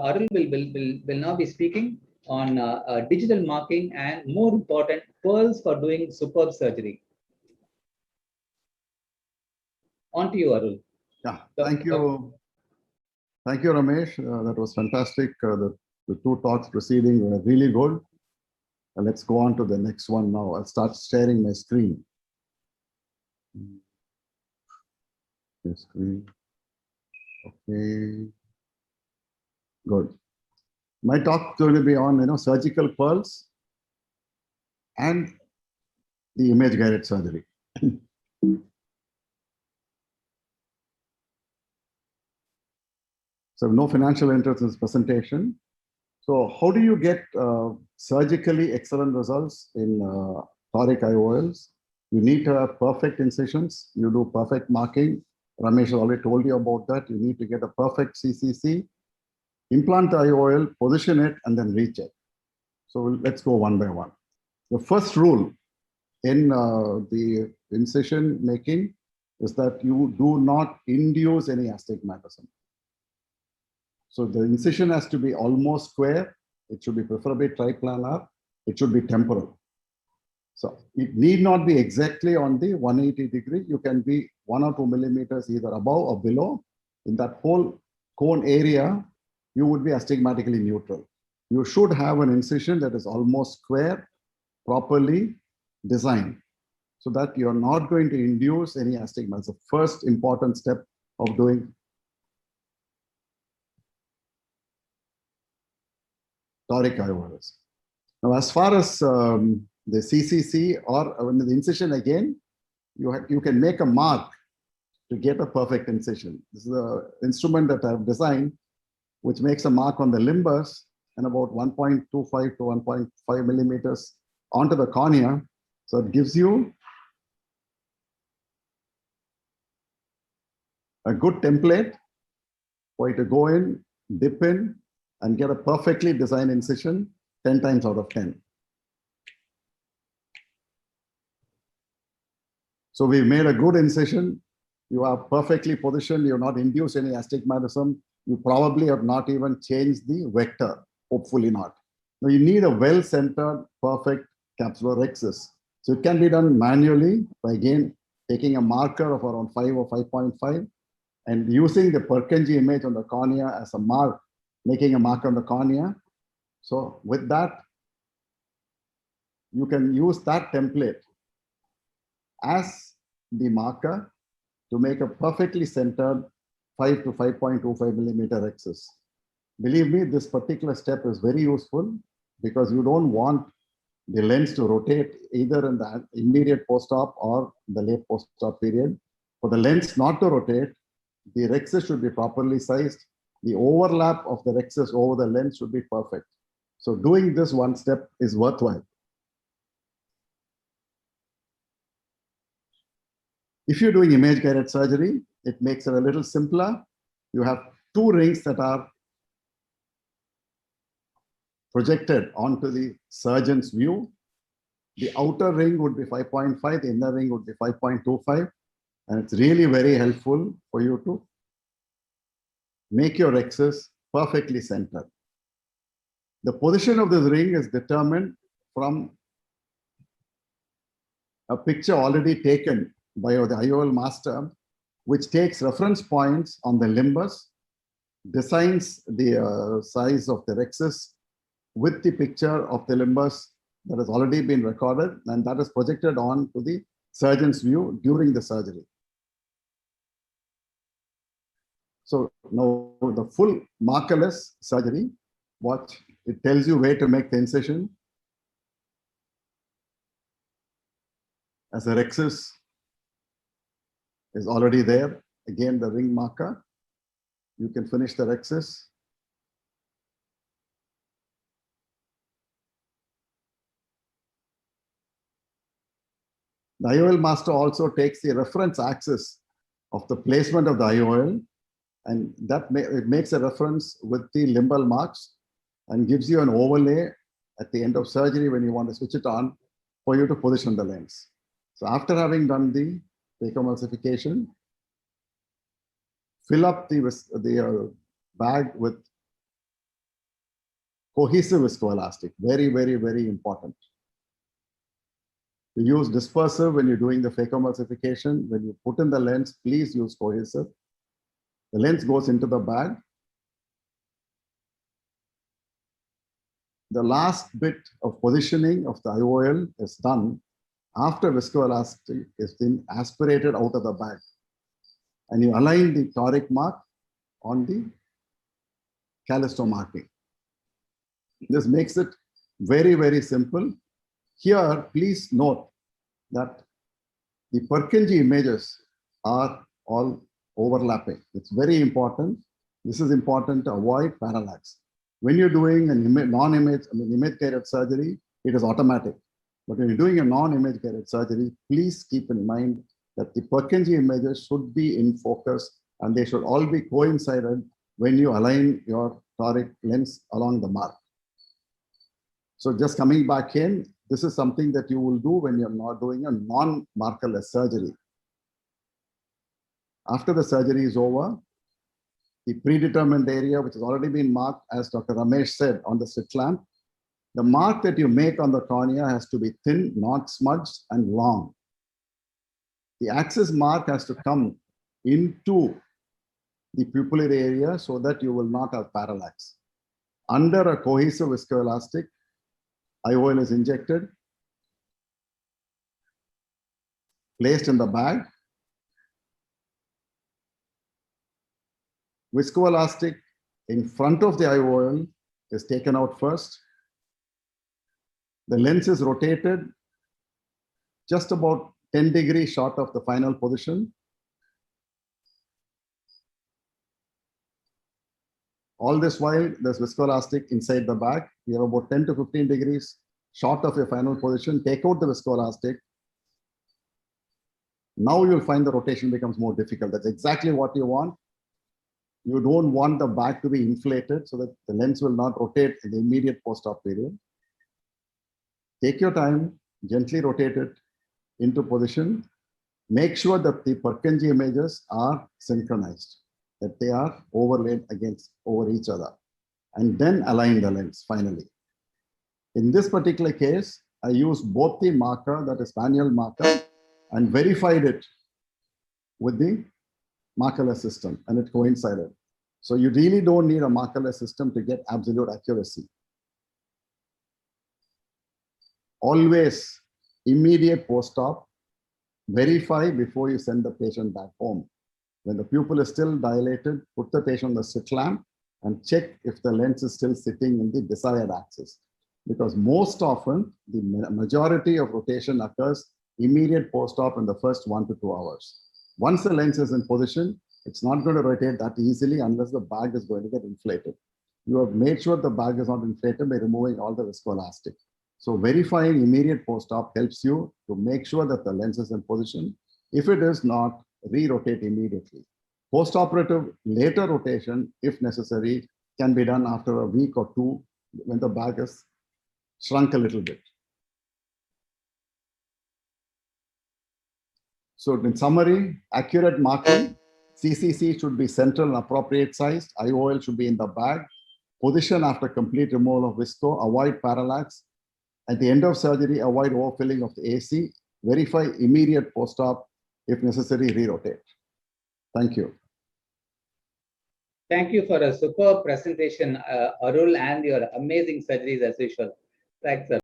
Arul will now be speaking on digital marking and, more important, pearls for doing superb surgery. On to you, Arul. Yeah, thank you. Thank you, Ramesh. That was fantastic. The two talks preceding were really good. Let's go on to the next one now. I'll start sharing my screen. The screen. Okay. Good. My talk is going to be on surgical pearls and the image guided surgery. So no financial interest in this presentation. So how do you get surgically excellent results in toric IOLs? You need to have perfect incisions. You do perfect marking. Ramesh already told you about that. You need to get a perfect CCC, implant the IOL, position it, and then recheck. So let's go one by one. The first rule in the incision making is that you do not induce any astigmatism. So the incision has to be almost square. It should be preferably triplanar. It should be temporal. So it need not be exactly on the 180 degree. You can be 1 or 2 millimeters either above or below. In that whole cone area, you would be astigmatically neutral. You should have an incision that is almost square, properly designed, so that you're not going to induce any astigmatism. It's the first important step of doing toric IOLs. Now, as far as the CCC or when the incision again, you can make a mark to get a perfect incision. This is the instrument that I've designed, which makes a mark on the limbus and about 1.25 to 1.5 millimeters onto the cornea. So it gives you a good template for you to go in, dip in, and get a perfectly designed incision 10 times out of 10. So we've made a good incision. You are perfectly positioned. You have not induced any astigmatism. You probably have not even changed the vector, hopefully not. Now you need a well-centered, perfect capsular rhexis. So it can be done manually by, again, taking a marker of around 5 or 5.5 and using the Purkinje image on the cornea as a mark, making a mark on the cornea. So with that, you can use that template as the marker to make a perfectly centered 5 to 5.25 millimeter rhexis. Believe me, this particular step is very useful because you don't want the lens to rotate either in the immediate post-op or the late post-op period. For the lens not to rotate, the rhexis should be properly sized. The overlap of the rhexis over the lens should be perfect. So doing this one step is worthwhile. If you're doing image-guided surgery, it makes it a little simpler. You have two rings that are projected onto the surgeon's view. The outer ring would be 5.5, the inner ring would be 5.25. And it's really very helpful for you to make your rhexis perfectly centered. The position of this ring is determined from a picture already taken by the IOL master, which takes reference points on the limbus, designs the size of the rhexis with the picture of the limbus that has already been recorded, and that is projected on to the surgeon's view during the surgery. So now the full markerless surgery, watch, it tells you where to make the incision. As the rhexis is already there, again the ring marker, you can finish the rhexis. The IOL master also takes the reference axis of the placement of the IOL, and that it makes a reference with the limbal marks and gives you an overlay at the end of surgery when you want to switch it on for you to position the lens. So after having done the phacoemulsification, fill up the bag with cohesive viscoelastic, very, very, very important. You use dispersive when you're doing the phacoemulsification. When you put in the lens, please use cohesive. The lens goes into the bag. The last bit of positioning of the IOL is done after viscoelastic is been aspirated out of the bag. And you align the toric mark on the Callisto marking. This makes it very, very simple. Here, please note that the Purkinje images are all overlapping. It's very important. This is important to avoid parallax. When you're doing an image-guided surgery, it is automatic. But when you're doing a non-image guided surgery, please keep in mind that the Purkinje images should be in focus and they should all be coincided when you align your toric lens along the mark. So just coming back in, this is something that you will do when you're not doing a non-markerless surgery. After the surgery is over, the predetermined area, which has already been marked, as Dr. Ramesh said, on the slit lamp, the mark that you make on the cornea has to be thin, not smudged, and long. The axis mark has to come into the pupillary area so that you will not have parallax. Under a cohesive viscoelastic, IOL is injected, placed in the bag. Viscoelastic in front of the IOL is taken out first. The lens is rotated just about 10 degrees short of the final position. All this while, there's viscoelastic inside the bag. You have about 10 to 15 degrees short of your final position. Take out the viscoelastic. Now you'll find the rotation becomes more difficult. That's exactly what you want. You don't want the bag to be inflated so that the lens will not rotate in the immediate post-op period. Take your time, gently rotate it into position. Make sure that the Purkinje images are synchronized, that they are overlaid over each other, and then align the lens finally. In this particular case, I used both the marker, that is manual marker, and verified it with the markerless system, and it coincided. So you really don't need a markerless system to get absolute accuracy. Always immediate post-op, verify before you send the patient back home. When the pupil is still dilated, put the patient on the slit lamp and check if the lens is still sitting in the desired axis. Because most often, the majority of rotation occurs immediate post-op in the first 1 to 2 hours. Once the lens is in position, it's not going to rotate that easily unless the bag is going to get inflated. You have made sure the bag is not inflated by removing all the viscoelastic. So verifying immediate post-op helps you to make sure that the lens is in position. If it is not, re-rotate immediately. Post-operative later rotation, if necessary, can be done after a week or two when the bag is shrunk a little bit. So in summary, accurate marking, CCC should be central and appropriate sized, IOL should be in the bag, position after complete removal of visco, avoid parallax. At the end of surgery, avoid overfilling of the AC, verify immediate post-op, if necessary, re-rotate. Thank you. Thank you for a superb presentation, Arul, and your amazing surgeries as usual. Thanks, sir.